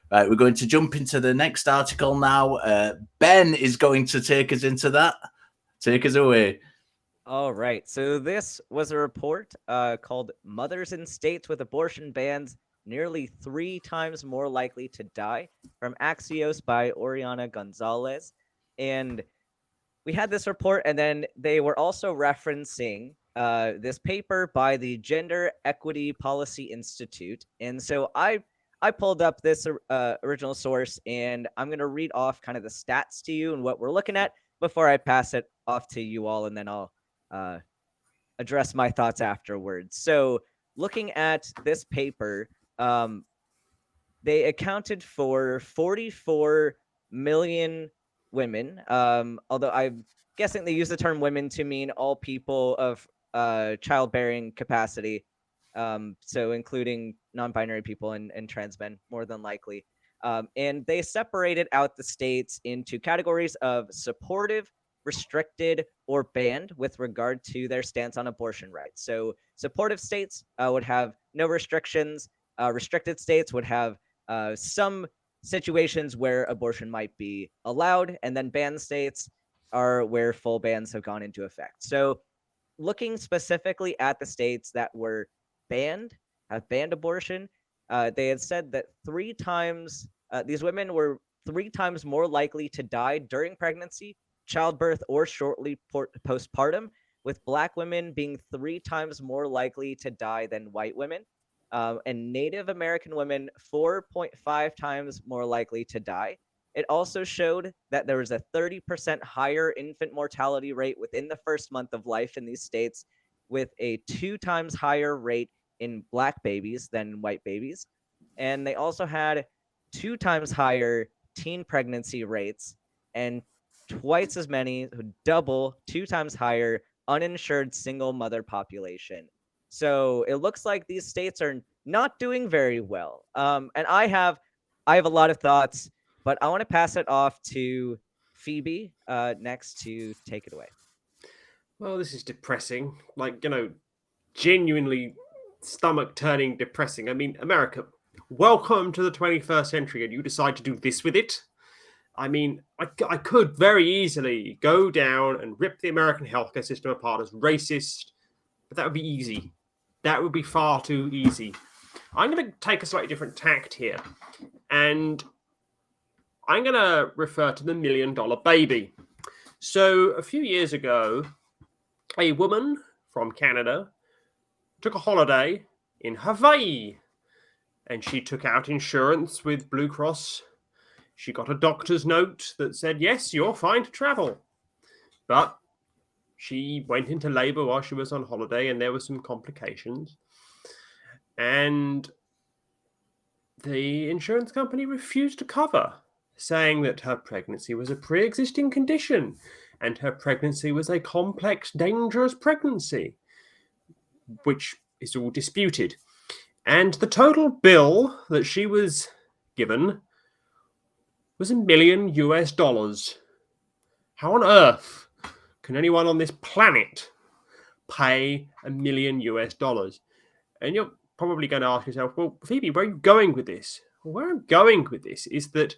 Right, we're going to jump into the next article now. Ben is going to take us into that. Take us away. All right. So this was a report called Mothers in States with Abortion Bans Nearly 3 times More Likely to Die from Axios by Oriana Gonzalez. And we had this report, and then they were also referencing this paper by the Gender Equity Policy Institute. And so I pulled up this original source, and I'm going to read off kind of the stats to you and what we're looking at before I pass it off to you all, and then I'll address my thoughts afterwards. So, looking at this paper, they accounted for 44 million women. Although I'm guessing they use the term women to mean all people of childbearing capacity. So including non-binary people and trans men, more than likely. And they separated out the states into categories of supportive, restricted, or banned with regard to their stance on abortion rights. So supportive states would have no restrictions. Restricted states would have some situations where abortion might be allowed, and then banned states are where full bans have gone into effect. So looking specifically at the states that were have banned abortion, they had said that these women were 3 times more likely to die during pregnancy, childbirth, or shortly postpartum, with Black women being 3 times more likely to die than white women, and Native American women 4.5 times more likely to die. It also showed that there was a 30% higher infant mortality rate within the first month of life in these states, with a 2 times higher rate in Black babies than white babies. And they also had 2 times higher teen pregnancy rates and twice as many, 2 times higher uninsured single mother population. So it looks like these states are not doing very well. And I have a lot of thoughts, but I want to pass it off to Phoebe next to take it away. Well, this is depressing. Genuinely stomach-turning depressing. I mean, America, welcome to the 21st century, and you decide to do this with it? I mean, I could very easily go down and rip the American healthcare system apart as racist, but that would be easy. That would be far too easy. I'm going to take a slightly different tact here, and I'm going to refer to the $1 Million Baby. So a few years ago, a woman from Canada took a holiday in Hawaii, and she took out insurance with Blue Cross. She got a doctor's note that said, yes, you're fine to travel. But she went into labor while she was on holiday, and there were some complications. And the insurance company refused to cover, saying that her pregnancy was a pre-existing condition, and her pregnancy was a complex, dangerous pregnancy, which is all disputed. And the total bill that she was given was $1 million. How on earth can anyone on this planet pay $1 million? And you're probably going to ask yourself, well, Phoebe, where are you going with this? Well, where I'm going with this is that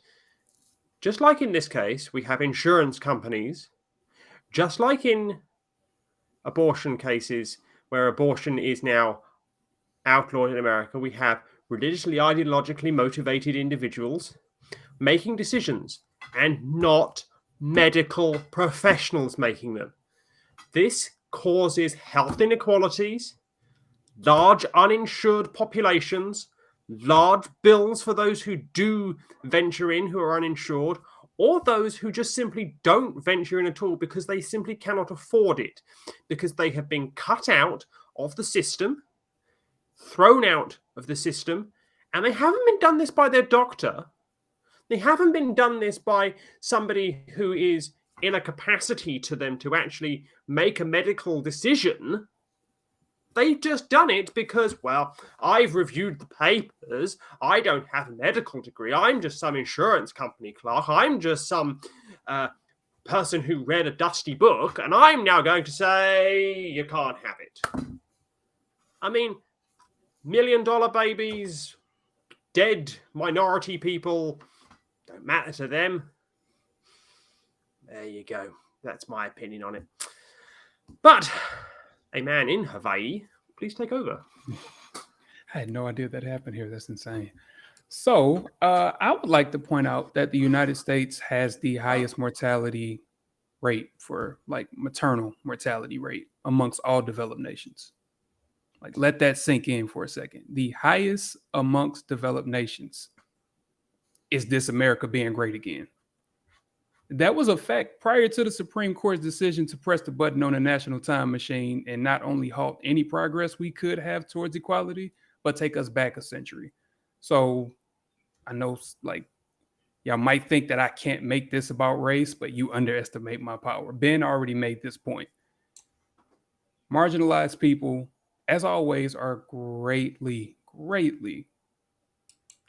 just like in this case, we have insurance companies, just like in abortion cases where abortion is now outlawed in America, we have religiously, ideologically motivated individuals making decisions and not medical professionals making them. This causes health inequalities, large uninsured populations, large bills for those who do venture in who are uninsured, or those who just simply don't venture in at all because they simply cannot afford it, because they have been cut out of the system, thrown out of the system, and they haven't been done this by their doctor. They haven't been done this by somebody who is in a capacity to them to actually make a medical decision. They've just done it because, well, I've reviewed the papers. I don't have a medical degree. I'm just some insurance company clerk. I'm just some person who read a dusty book, and I'm now going to say you can't have it. I mean, $1 Million Babies, dead minority people don't matter to them. There you go. That's my opinion on it. But a man in Hawaii, please take over. I had no idea that happened here. That's insane. So I would like to point out that the United States has the highest mortality rate for like maternal mortality rate amongst all developed nations. Like, let that sink in for a second. The highest amongst developed nations. Is this America being great again? That was a fact prior to the Supreme Court's decision to press the button on a national time machine and not only halt any progress we could have towards equality, but take us back a century. So I know, like, y'all might think that I can't make this about race, but you underestimate my power. Ben already made this point. Marginalized people, as always, are greatly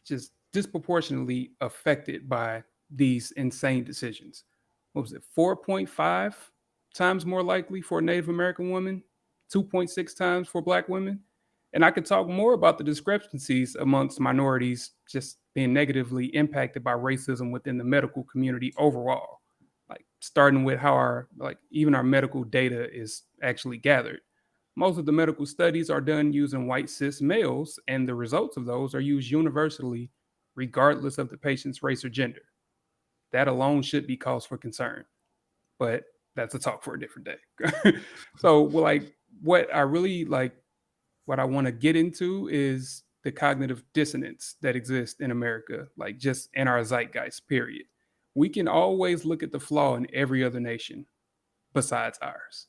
just disproportionately affected by these insane decisions. What was it? 4.5 times more likely for a Native American woman, 2.6 times for Black women. And I could talk more about the discrepancies amongst minorities just being negatively impacted by racism within the medical community overall. Like, starting with how our medical data is actually gathered. Most of the medical studies are done using white cis males, and the results of those are used universally, regardless of the patient's race or gender. That alone should be cause for concern, but that's a talk for a different day. So, what I want to get into is the cognitive dissonance that exists in America, like just in our zeitgeist, period. We can always look at the flaw in every other nation besides ours.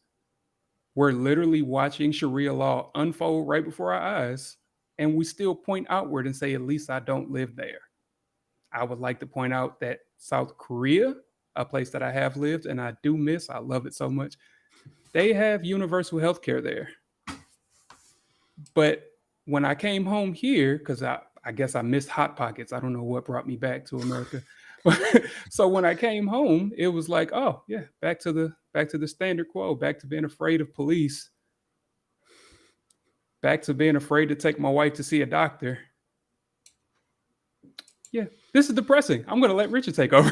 We're literally watching Sharia law unfold right before our eyes, and we still point outward and say, at least I don't live there. I would like to point out that South Korea, a place that I have lived and I do miss, I love it so much, they have universal health care there. But when I came home here, because I guess I missed Hot Pockets, I don't know what brought me back to America. So when I came home, it was like, oh yeah, back to the standard quo, back to being afraid of police, back to being afraid to take my wife to see a doctor. Yeah, this is depressing. I'm going to let Richard take over.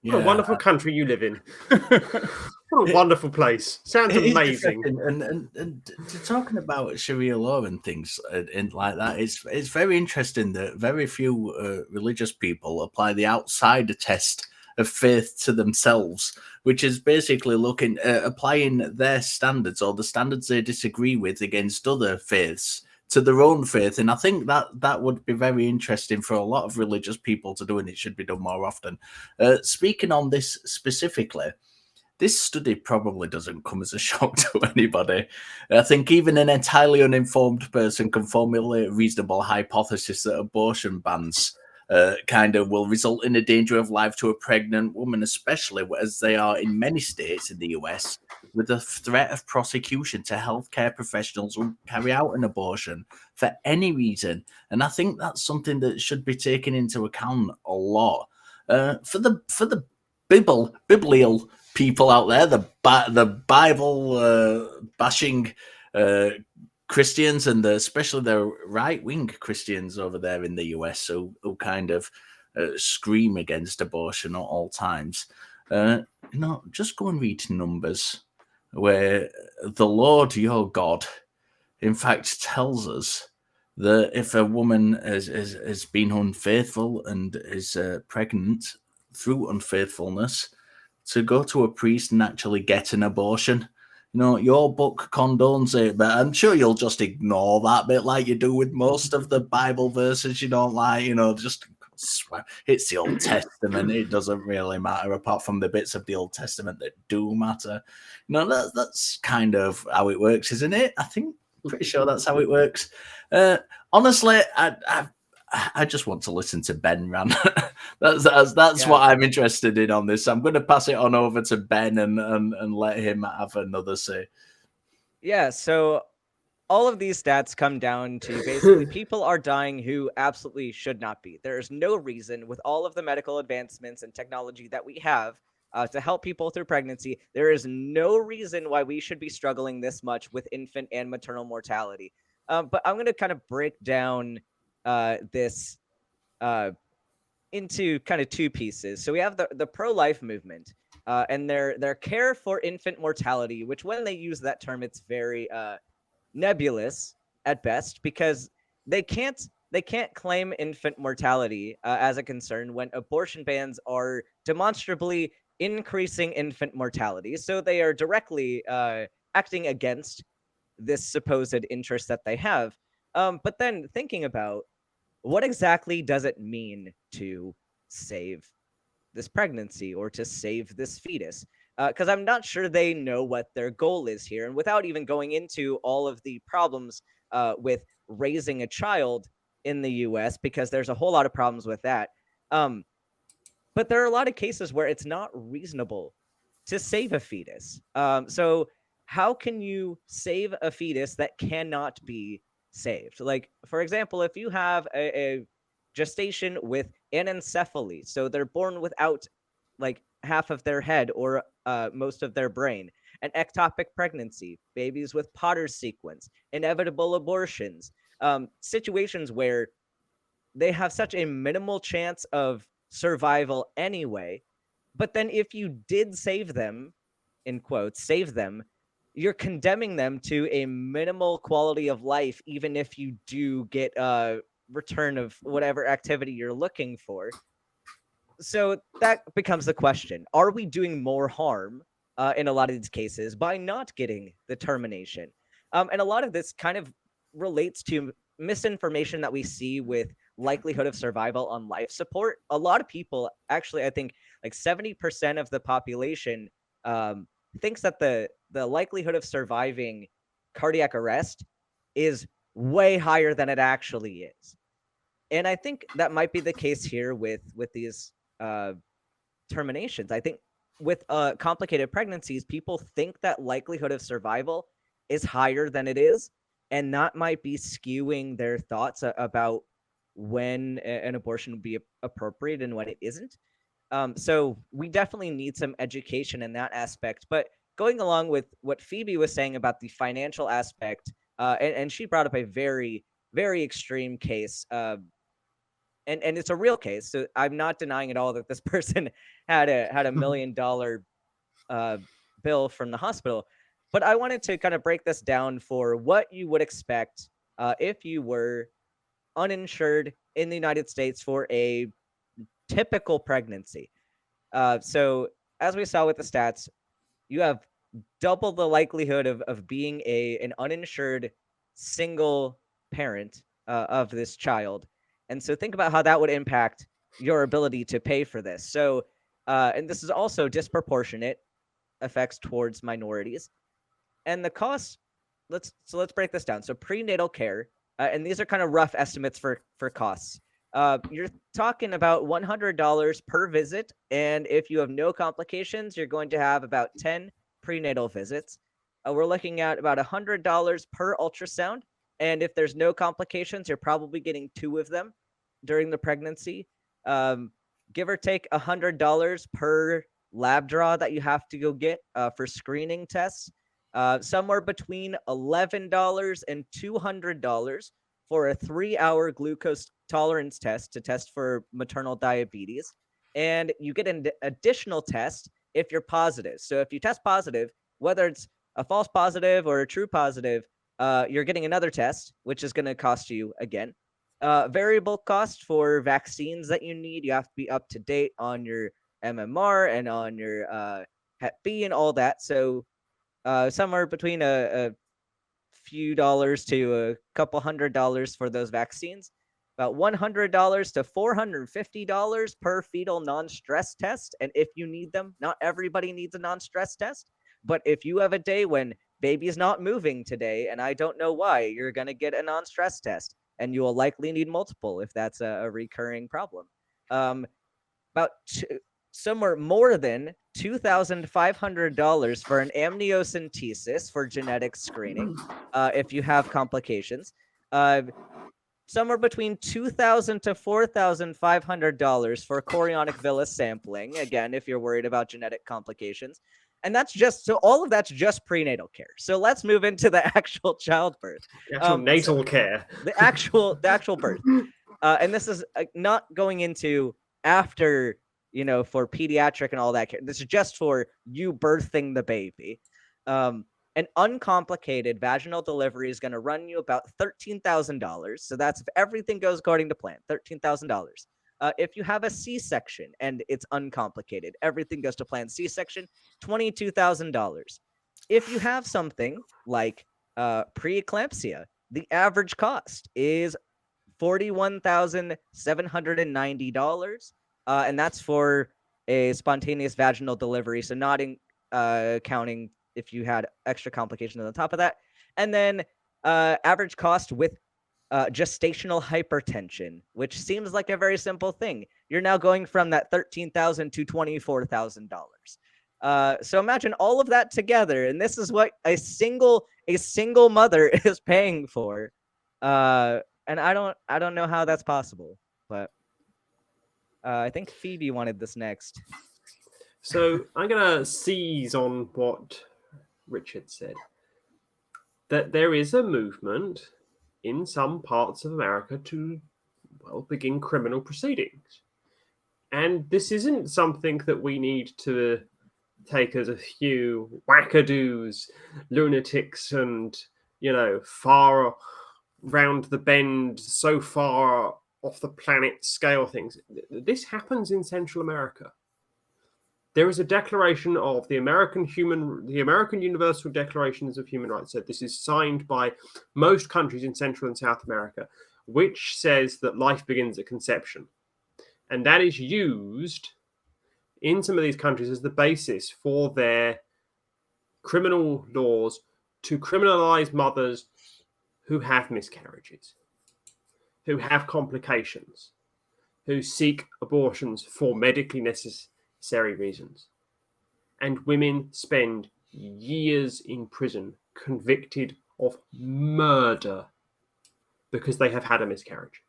What a wonderful country you live in. What a wonderful place. Sounds amazing. And talking about Sharia law and things and like that, it's very interesting that very few religious people apply the outsider test of faith to themselves, which is basically looking at applying their standards or the standards they disagree with against other faiths to their own faith. And I think that would be very interesting for a lot of religious people to do, and it should be done more often. Speaking on this specifically, this study probably doesn't come as a shock to anybody. I think even an entirely uninformed person can formulate a reasonable hypothesis that abortion bans kind of will result in a danger of life to a pregnant woman, especially as they are in many states in the US, with a threat of prosecution to healthcare professionals who carry out an abortion for any reason. And I think that's something that should be taken into account a lot. For the biblical people out there, the Bible bashing Christians, and especially the right-wing Christians over there in the US who kind of scream against abortion at all times. Just go and read Numbers, where the Lord your God, in fact, tells us that if a woman has been unfaithful and is pregnant through unfaithfulness, to go to a priest and actually get an abortion. Your book condones it, but I'm sure you'll just ignore that bit like you do with most of the Bible verses you don't like, just swear. It's the Old Testament. It doesn't really matter, apart from the bits of the Old Testament that do matter. That's kind of how it works, isn't it? I think, pretty sure that's how it works. Honestly, I just want to listen to Ben rant. That's what I'm interested in on this. I'm going to pass it on over to Ben and let him have another say. Yeah, so all of these stats come down to basically people are dying who absolutely should not be. There is no reason, with all of the medical advancements and technology that we have to help people through pregnancy, there is no reason why we should be struggling this much with infant and maternal mortality. But I'm going to kind of break down this into kind of two pieces. So we have the pro-life movement and their care for infant mortality, which when they use that term, it's very nebulous at best, because they can't claim infant mortality as a concern when abortion bans are demonstrably increasing infant mortality. So they are directly acting against this supposed interest that they have. But then thinking about what exactly does it mean to save this pregnancy or to save this fetus? Because I'm not sure they know what their goal is here. And without even going into all of the problems with raising a child in the US, because there's a whole lot of problems with that. But there are a lot of cases where it's not reasonable to save a fetus. So how can you save a fetus that cannot be saved? Like, for example, if you have a gestation with anencephaly, so they're born without like half of their head or most of their brain, an ectopic pregnancy, babies with Potter's sequence, inevitable abortions, situations where they have such a minimal chance of survival anyway. But then if you did save them, in quotes, save them, you're condemning them to a minimal quality of life, even if you do get a return of whatever activity you're looking for. So that becomes the question. Are we doing more harm in a lot of these cases by not getting the termination? And a lot of this kind of relates to misinformation that we see with likelihood of survival on life support. A lot of people, actually, I think like 70% of the population thinks that the likelihood of surviving cardiac arrest is way higher than it actually is. And I think that might be the case here with these terminations. I think with complicated pregnancies, people think that likelihood of survival is higher than it is, and that might be skewing their thoughts about when an abortion would be appropriate and when it isn't. So we definitely need some education in that aspect. But going along with what Phoebe was saying about the financial aspect, and she brought up a very, very extreme case. And it's a real case, so I'm not denying at all that this person had a $1 million bill from the hospital. But I wanted to kind of break this down for what you would expect if you were uninsured in the United States for a typical pregnancy. So as we saw with the stats, you have double the likelihood of being an uninsured single parent of this child. And so think about how that would impact your ability to pay for this. So, and this is also disproportionate effects towards minorities. And the costs, let's break this down. So prenatal care, and these are kind of rough estimates for costs. You're talking about $100 per visit, and if you have no complications, you're going to have about 10 prenatal visits. We're looking at about $100 per ultrasound, and if there's no complications, you're probably getting 2 of them during the pregnancy. Give or take $100 per lab draw that you have to go get for screening tests. Somewhere between $11 and $200 for a 3-hour glucose tolerance test to test for maternal diabetes. And you get an additional test if you're positive. So if you test positive, whether it's a false positive or a true positive, you're getting another test, which is going to cost you again. Variable cost for vaccines that you need. You have to be up to date on your MMR and on your Hep B and all that. So somewhere between a few dollars to a couple $100 for those vaccines. About $100 to $450 per fetal non-stress test. And if you need them, not everybody needs a non-stress test. But if you have a day when baby's not moving today, and I don't know why, you're going to get a non-stress test. And you will likely need multiple if that's a recurring problem. Somewhere more than $2,500 for an amniocentesis for genetic screening if you have complications. Somewhere between $2,000 to $4,500 for chorionic villus sampling, again, if you're worried about genetic complications. And that's just, so all of that's just prenatal care. So let's move into the actual childbirth. The actual natal care. The actual birth. And this is not going into after, for pediatric and all that care. This is just for you birthing the baby. An uncomplicated vaginal delivery is going to run you about $13,000. So that's if everything goes according to plan, $13,000. If you have a C-section and it's uncomplicated, everything goes to plan, C-section, $22,000. If you have something like preeclampsia, the average cost is $41,790. And that's for a spontaneous vaginal delivery. So not counting if you had extra complications on top of that. And then average cost with gestational hypertension, which seems like a very simple thing. You're now going from that $13,000 to $24,000. So imagine all of that together, and this is what a single mother is paying for. And I don't know how that's possible, but I think Phoebe wanted this next. So I'm gonna seize on what Richard said, that there is a movement in some parts of America to, begin criminal proceedings. And this isn't something that we need to take as a few wackadoos, lunatics, and, far round the bend, so far off the planet scale things. This happens in Central America. There is a declaration of the American Universal Declarations of Human Rights. So this is signed by most countries in Central and South America, which says that life begins at conception. And that is used in some of these countries as the basis for their criminal laws to criminalize mothers who have miscarriages, who have complications, who seek abortions for medically necessary reasons. And women spend years in prison convicted of murder because they have had a miscarriage.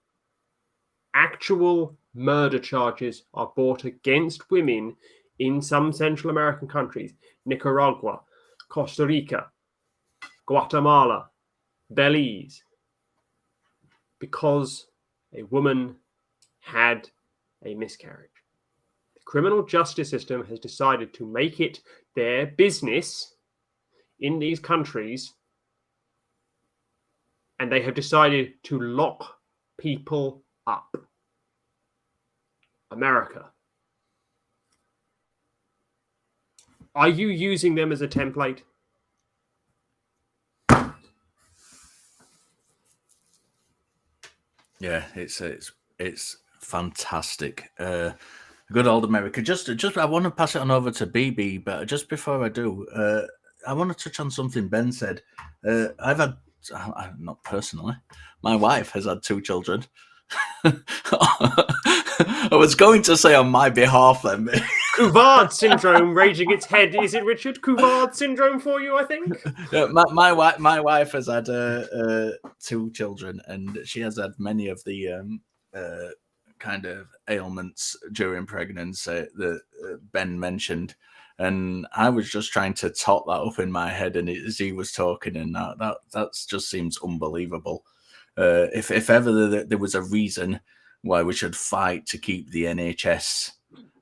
Actual murder charges are brought against women in some Central American countries: Nicaragua, Costa Rica, Guatemala, Belize, because a woman had a miscarriage. The criminal justice system has decided to make it their business in these countries, and they have decided to lock people up. America. Are you using them as a template? Yeah, it's fantastic. Good old America. Just I want to pass it on over to Phoebe, but just before I do, I want to touch on something Ben said. I've had, not personally, my wife has had 2 children. I was going to say on my behalf then. Couvard syndrome raging its head. Is it, Richard? Couvard syndrome for you, I think? Yeah, my wife has had 2 children, and she has had many of the kind of ailments during pregnancy that Ben mentioned. And I was just trying to tot that up in my head, and as he was talking, and that just seems unbelievable. If ever there was a reason why we should fight to keep the NHS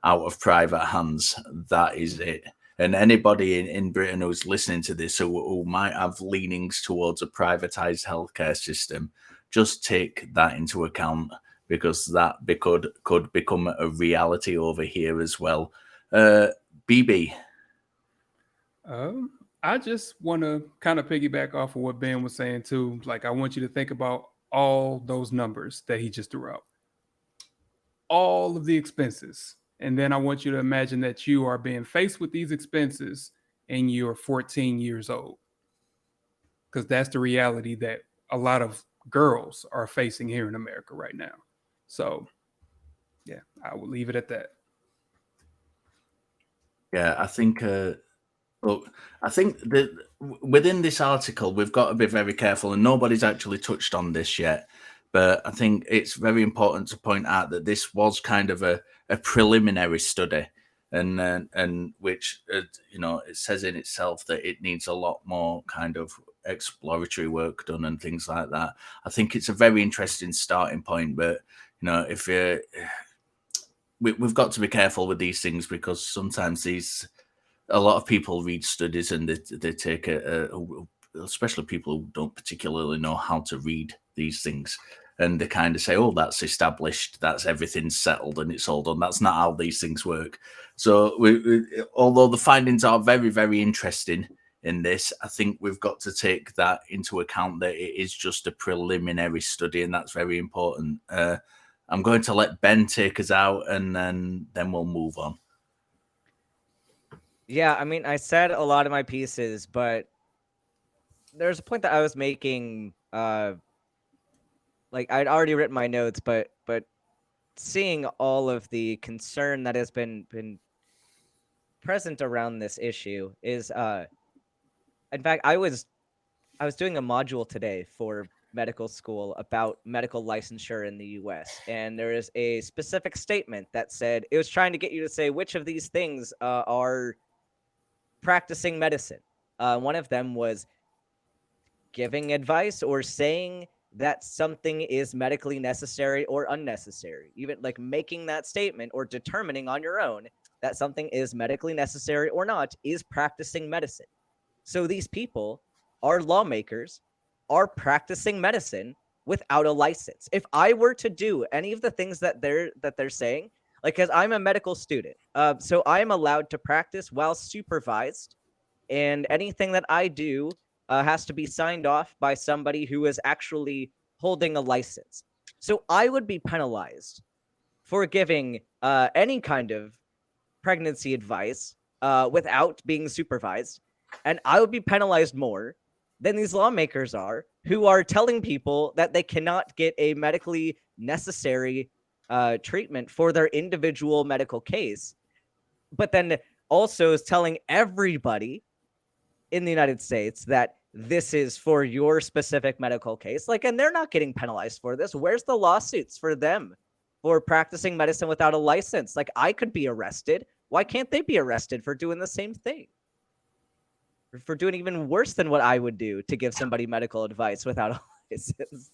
out of private hands, that is it. And anybody in Britain who's listening to this who might have leanings towards a privatized healthcare system, just take that into account, because that could become a reality over here as well. BB. I just want to kind of piggyback off of what Ben was saying too. Like, I want you to think about all those numbers that he just threw out, all of the expenses. And then I want you to imagine that you are being faced with these expenses and you're 14 years old, because that's the reality that a lot of girls are facing here in America right now. So, yeah, I will leave it at that. Yeah, I think that within this article, we've got to be very careful, and nobody's actually touched on this yet. But I think it's very important to point out that this was kind of a preliminary study. and which it says in itself that it needs a lot more kind of exploratory work done and things like that. I think it's a very interesting starting point, but if we've got to be careful with these things, because sometimes a lot of people read studies and they take especially people who don't particularly know how to read these things, and they kind of say, oh, that's established, that's everything's settled and it's all done. That's not how these things work. So although the findings are very, very interesting in this, I think we've got to take that into account, that it is just a preliminary study, and that's very important. I'm going to let Ben take us out, and then we'll move on. Yeah, I mean, I said a lot of my pieces, but there's a point that I was making. Like, I'd already written my notes, but seeing all of the concern that has been present around this issue is, in fact, I was doing a module today for medical school about medical licensure in the U.S., and there is a specific statement that said it was trying to get you to say which of these things are practicing medicine. One of them was giving advice or saying that something is medically necessary or unnecessary, even like making that statement or determining on your own that something is medically necessary or not is practicing medicine. So these people are lawmakers, are practicing medicine without a license. If I were to do any of the things that they're saying, like, because I'm a medical student, so I'm allowed to practice while supervised, and anything that I do has to be signed off by somebody who is actually holding a license. So I would be penalized for giving any kind of pregnancy advice without being supervised, and I would be penalized more than these lawmakers are, who are telling people that they cannot get a medically necessary treatment for their individual medical case, but then also is telling everybody in the United States that this is for your specific medical case. Like, and they're not getting penalized for this. Where's the lawsuits for them for practicing medicine without a license? Like, I could be arrested. Why can't they be arrested for doing the same thing? For doing even worse than what I would do to give somebody medical advice without a license.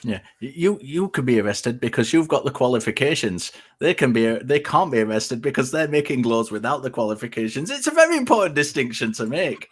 Yeah, you could be arrested because you've got the qualifications. They can't be arrested because they're making laws without the qualifications. It's a very important distinction to make.